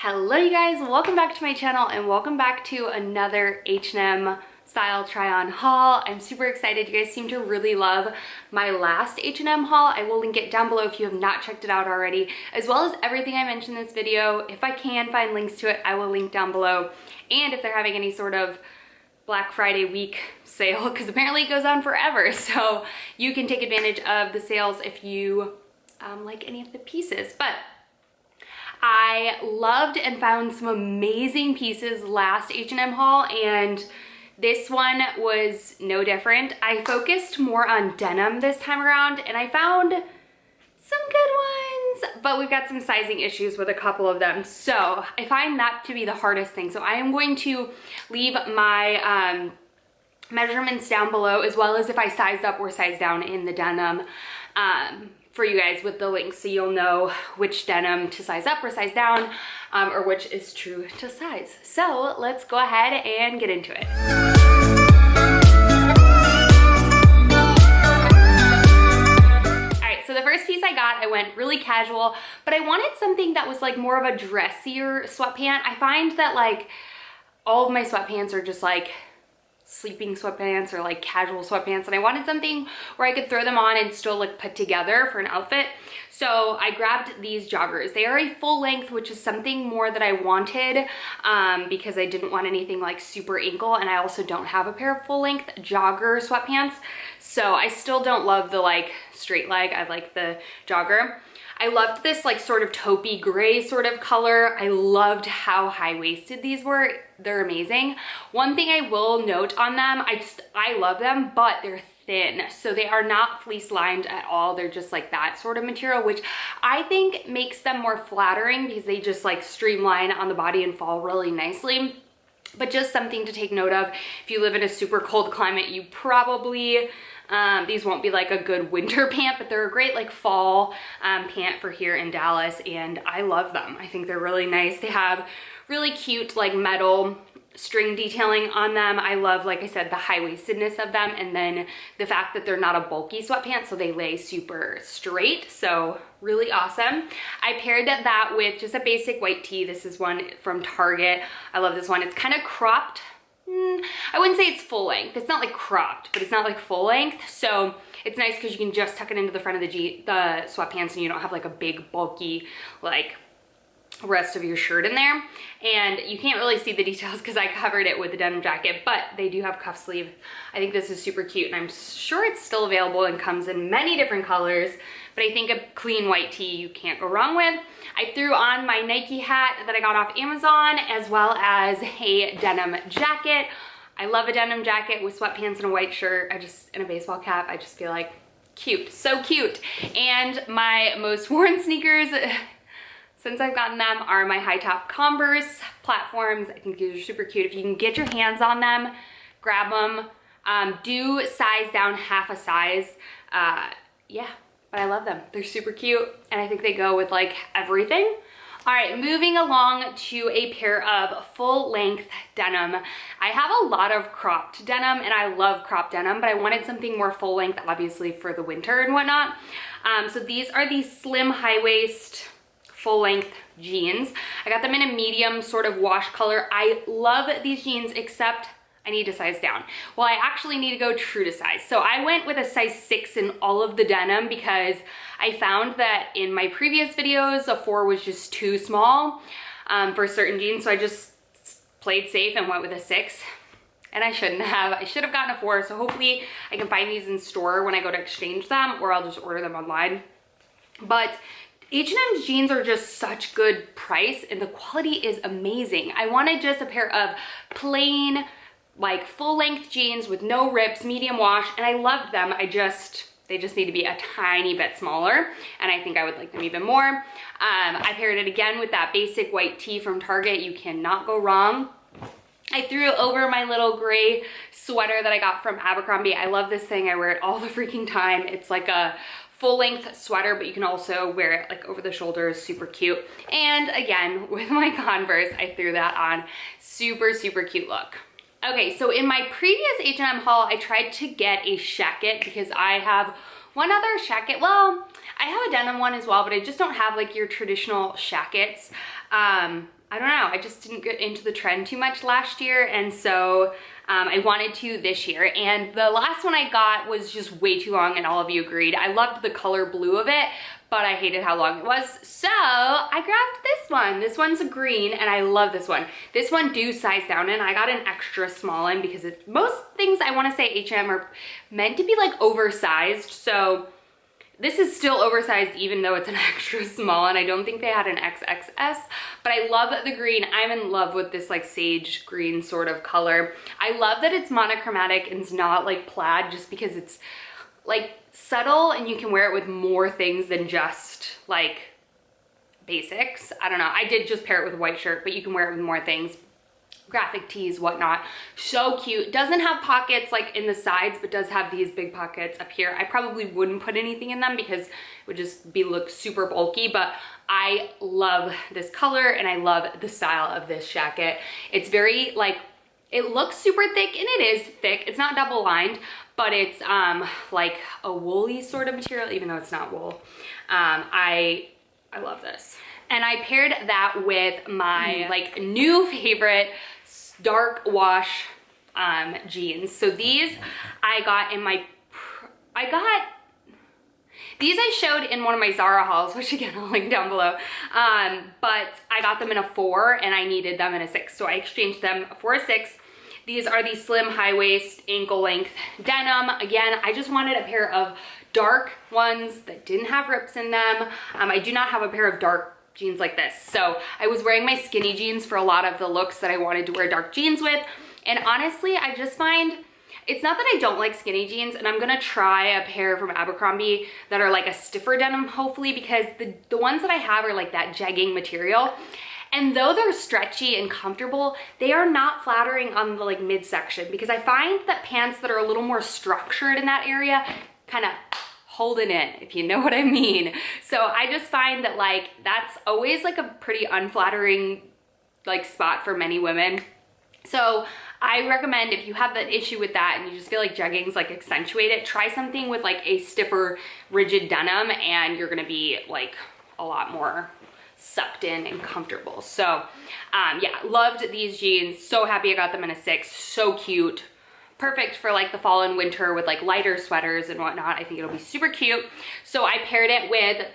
Hello you guys, welcome back to my channel and welcome back to another H&M style try on haul. I'm super excited. You guys seem to really love my last H&M haul. I will link it down below if you have not checked it out already, as well as everything I mentioned in this video. If I can find links to it, I will link down below. And if they're having any sort of Black Friday week sale, because apparently it goes on forever, so you can take advantage of the sales if you like any of the pieces. But I loved and found some amazing pieces last H&M haul, and this one was no different. I focused more on denim this time around and I found some good ones, but we've got some sizing issues with a couple of them. So I find that to be the hardest thing. So I am going to leave my measurements down below, as well as if I sized up or sized down in the denim for you guys with the links, so you'll know which denim to size up or size down, or which is true to size. So let's go ahead and get into it. So the first piece I got, I went really casual, but I wanted something that was like more of a dressier sweatpant. I find that like all of my sweatpants are just like sleeping sweatpants or like casual sweatpants, and I wanted something where I could throw them on and still look put together for an outfit. So I grabbed these joggers. They are a full length, which is something more that I wanted because I didn't want anything like super ankle, and I also don't have a pair of full length jogger sweatpants. So I still don't love the like straight leg. I like the jogger. I loved this like sort of taupey gray sort of color. I loved how high-waisted these were. They're amazing. One thing I will note on them, I love them, but they're thin. So they are not fleece lined at all. They're just like that sort of material, which I think makes them more flattering because they just like streamline on the body and fall really nicely. But just something to take note of. If you live in a super cold climate, you probably, these won't be like a good winter pant, but they're a great like fall pant for here in Dallas, and I love them. I think they're really nice. They have really cute like metal string detailing on them. I love, like I said, the high-waistedness of them, and then the fact that they're not a bulky sweatpant, so they lay super straight. So really awesome. I paired that with just a basic white tee. This is one from Target. I love this one. It's kind of cropped. I wouldn't say it's full length. It's not like cropped, but it's not like full length. So it's nice because you can just tuck it into the front of the sweatpants, and you don't have like a big bulky like rest of your shirt in there. And you can't really see the details because I covered it with the denim jacket, but they do have cuff sleeve. I think this is super cute, and I'm sure it's still available and comes in many different colors, but I think a clean white tee you can't go wrong with. I threw on my Nike hat that I got off Amazon, as well as a denim jacket. I love a denim jacket with sweatpants and a white shirt. And a baseball cap. I just feel like cute, so cute. And my most worn sneakers since I've gotten them are my high top Converse platforms. I think these are super cute. If you can get your hands on them, grab them. Do size down half a size. Yeah, but I love them. They're super cute, and I think they go with like everything. All right, moving along to a pair of full length denim. I have a lot of cropped denim, and I love cropped denim, but I wanted something more full length, obviously for the winter and whatnot. So these are the slim high waist full length jeans. I got them in a medium sort of wash color. I love these jeans, except I need to size down. Well, I actually need to go true to size. So I went with a size 6 in all of the denim because I found that in my previous videos, a 4 was just too small for certain jeans. So I just played safe and went with a 6. And I shouldn't have. I should have gotten a 4. So hopefully I can find these in store when I go to exchange them, or I'll just order them online. But H&M's jeans are just such good price, and the quality is amazing. I wanted just a pair of plain, like full length jeans with no rips, medium wash, and I loved them. They just need to be a tiny bit smaller, and I think I would like them even more. I paired it again with that basic white tee from Target. You cannot go wrong. I threw over my little gray sweater that I got from Abercrombie. I love this thing. I wear it all the freaking time. It's like a full length sweater, but you can also wear it like over the shoulders. Super cute. And again, with my Converse, I threw that on. Super, super cute look. Okay, so in my previous H&M haul, I tried to get a shacket because I have one other shacket. Well, I have a denim one as well, but I just don't have like your traditional shackets. I don't know, I just didn't get into the trend too much last year, and so I wanted to this year. And the last one I got was just way too long, and all of you agreed. I loved the color blue of it, but I hated how long it was. So I grabbed this one. This one's a green, and I love this one. This one do size down in. I got an extra small in because most things I want to say H&M are meant to be like oversized. So this is still oversized even though it's an extra small, and I don't think they had an XXS, but I love the green. I'm in love with this like sage green sort of color. I love that it's monochromatic and it's not like plaid, just because it's like subtle and you can wear it with more things than just like basics. I don't know. I did just pair it with a white shirt, but you can wear it with more things. Graphic tees, whatnot. So cute. Doesn't have pockets like in the sides, but does have these big pockets up here. I probably wouldn't put anything in them because it would just look super bulky, but I love this color and I love the style of this shacket. It's very like, it looks super thick, and it is thick. It's not double lined, but it's like a woolly sort of material, even though it's not wool. I love this. And I paired that with my like new favorite dark wash jeans. So these I got in my, these I showed in one of my Zara hauls, which again I'll link down below, but I got them in a 4 and I needed them in a 6, so I exchanged them for a 6. These are the slim high waist ankle length denim. Again, I just wanted a pair of dark ones that didn't have rips in them. I do not have a pair of dark jeans like this, so I was wearing my skinny jeans for a lot of the looks that I wanted to wear dark jeans with, and honestly I just find it's not that I don't like skinny jeans, and I'm gonna try a pair from Abercrombie that are like a stiffer denim hopefully, because the ones that I have are like that jegging material, and though they're stretchy and comfortable, they are not flattering on the like midsection, because I find that pants that are a little more structured in that area kind of hold it in, if you know what I mean. So I just find that like that's always like a pretty unflattering like spot for many women. So I recommend, if you have that issue with that and you just feel like jeggings like accentuate it, try something with like a stiffer rigid denim, and you're gonna be like a lot more sucked in and comfortable. So yeah, loved these jeans. So happy I got them in a 6. So cute. Perfect for like the fall and winter with like lighter sweaters and whatnot. I think it'll be super cute. So I paired it with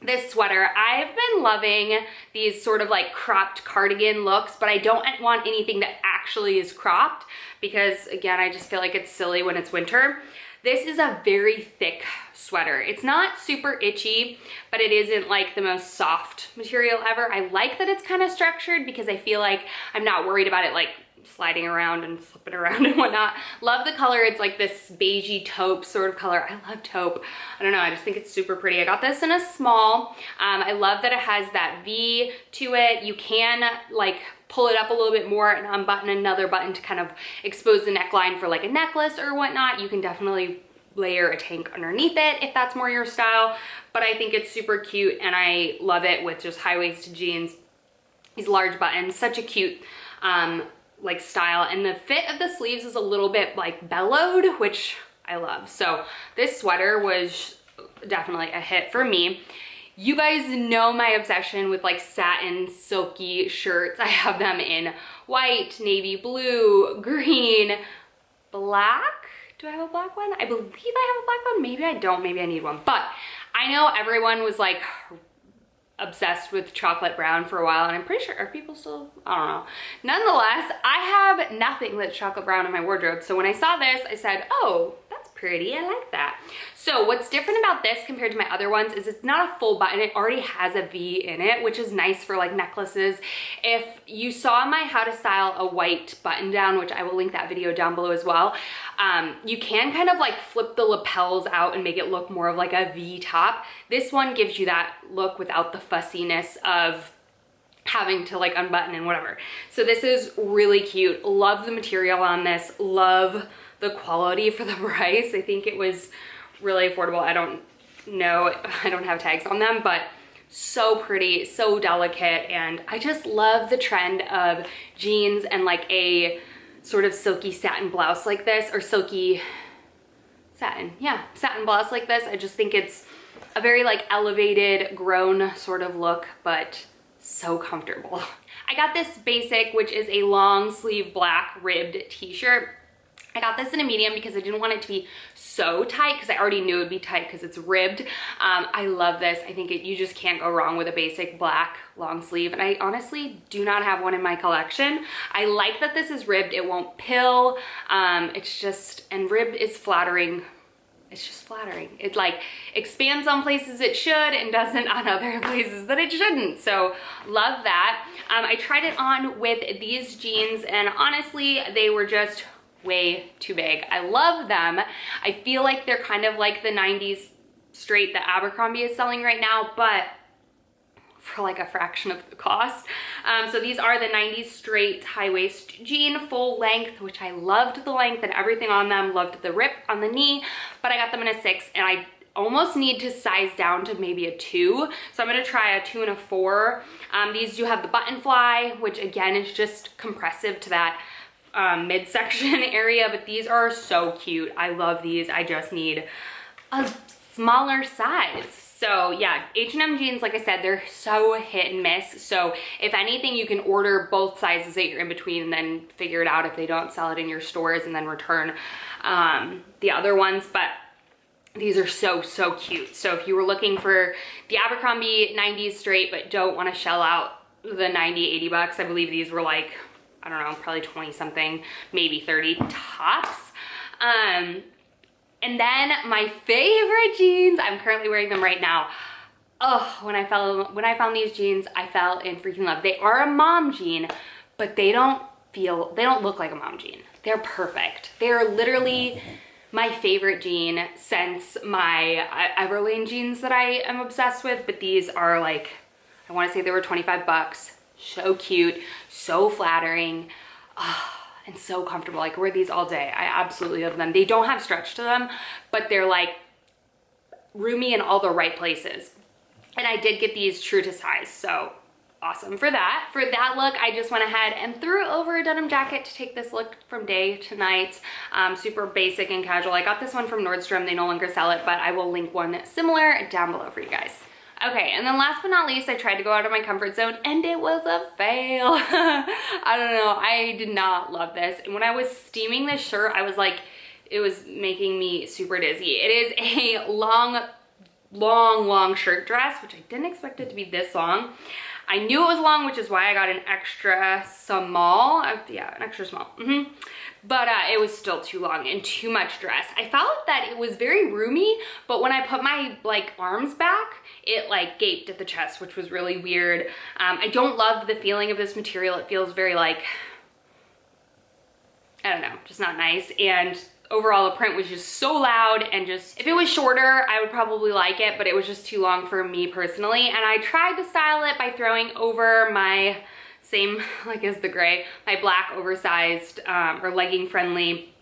this sweater. I've been loving these sort of like cropped cardigan looks, but I don't want anything that actually is cropped because again, I just feel like it's silly when it's winter. This is a very thick sweater. It's not super itchy, but it isn't like the most soft material ever. I like that it's kind of structured because I feel like I'm not worried about it like sliding around and slipping around and whatnot. Love the color. It's like this beigey taupe sort of color. I love taupe. I don't know, I just think it's super pretty. I got this in a small. I love that it has that V to it. You can like pull it up a little bit more and unbutton another button to kind of expose the neckline for like a necklace or whatnot. You can definitely layer a tank underneath it if that's more your style, but I think it's super cute and I love it with just high-waisted jeans. These large buttons, such a cute like style, and the fit of the sleeves is a little bit like bellowed, which I love. So this sweater was definitely a hit for me. You guys know my obsession with like satin silky shirts. I have them in white, navy blue, green, black. Do I have a black one? I believe I have a black one. Maybe I don't, maybe I need one. But I know everyone was like obsessed with chocolate brown for a while, and I'm pretty sure, are people still, I don't know. Nonetheless, I have nothing that's chocolate brown in my wardrobe. So when I saw this, I said, oh, that's pretty, I like that. So what's different about this compared to my other ones is it's not a full button. It already has a V in it, which is nice for like necklaces. If you saw my how to style a white button down, which I will link that video down below as well, you can kind of like flip the lapels out and make it look more of like a V top. This one gives you that look without the fussiness of having to like unbutton and whatever. So this is really cute. Love the material on this. Love the quality for the price. I think it was really affordable. I don't know, I don't have tags on them, but so pretty, so delicate, and I just love the trend of jeans and like a sort of silky satin blouse like this, or silky Satin, yeah, satin blouse like this. I just think it's a very like elevated, grown sort of look, but so comfortable. I got this basic, which is a long sleeve black ribbed t-shirt. I got this in a medium because I didn't want it to be so tight because I already knew it would be tight because it's ribbed. I love this. I think you just can't go wrong with a basic black long sleeve. And I honestly do not have one in my collection. I like that this is ribbed. It won't pill. It's just, and ribbed is flattering. It's just flattering. It like expands on places it should and doesn't on other places that it shouldn't. So love that. I tried it on with these jeans and honestly, they were just way too big. I love them. I feel like they're kind of like the 90s straight that Abercrombie is selling right now, but for like a fraction of the cost. So these are the 90s straight high waist jean, full length, which I loved the length and everything on them, loved the rip on the knee, but I got them in a 6 and I almost need to size down to maybe a 2. So I'm gonna try a 2 and a 4. These do have the button fly, which again is just compressive to that midsection area, but these are so cute. I love these. I just need a smaller size. So yeah, H&M jeans, like I said, they're so hit and miss. So if anything, you can order both sizes that you're in between and then figure it out if they don't sell it in your stores and then return the other ones. But these are so, so cute. So if you were looking for the Abercrombie 90s straight, but don't want to shell out the 90, 80 bucks, I believe these were like, I don't know, probably 20 something, maybe 30 tops. And then my favorite jeans, I'm currently wearing them right now. Oh, when I found these jeans, I fell in freaking love. They are a mom jean, but they don't look like a mom jean. They're perfect. They're literally my favorite jean since my Everlane jeans that I am obsessed with, but these are like, I wanna say they were 25 bucks. So cute, so flattering, and so comfortable. I could wear these all day. I absolutely love them. They don't have stretch to them, but they're like roomy in all the right places. And I did get these true to size, so awesome for that. For that look, I just went ahead and threw over a denim jacket to take this look from day to night. Super basic and casual. I got this one from Nordstrom. They no longer sell it, but I will link one similar down below for you guys. Okay, and then last but not least, I tried to go out of my comfort zone and it was a fail. I don't know, I did not love this. And when I was steaming this shirt, I was like, it was making me super dizzy. It is a long shirt dress, which I didn't expect it to be this long. I knew it was long, which is why I got an extra small. Yeah, an extra small. But it was still too long and too much dress. I felt that it was very roomy, but when I put my like arms back, it like gaped at the chest, which was really weird. I don't love the feeling of this material. It feels very like, I don't know, just not nice. And overall the print was just so loud and just, if it was shorter, I would probably like it, but it was just too long for me personally. And I tried to style it by throwing over my same like as the gray, my black oversized or legging friendly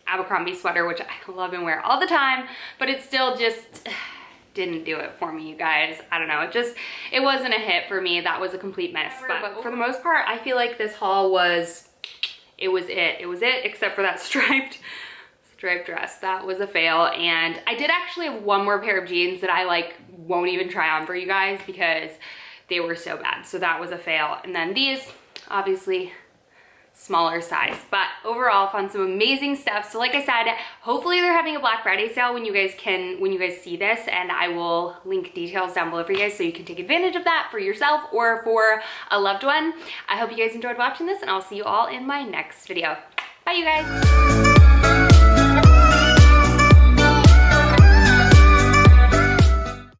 Abercrombie sweater, which I love and wear all the time, but it still just didn't do it for me, you guys. I don't know, it wasn't a hit for me. That was a complete mess. But for the most part, I feel like this haul was it, except for that striped dress. That was a fail. And I did actually have one more pair of jeans that I like won't even try on for you guys because they were so bad. So that was a fail. And then these, obviously smaller size, but overall found some amazing stuff. So like I said, hopefully they're having a Black Friday sale when you guys see this, and I will link details down below for you guys so you can take advantage of that for yourself or for a loved one. I hope you guys enjoyed watching this, and I'll see you all in my next video. Bye, you guys.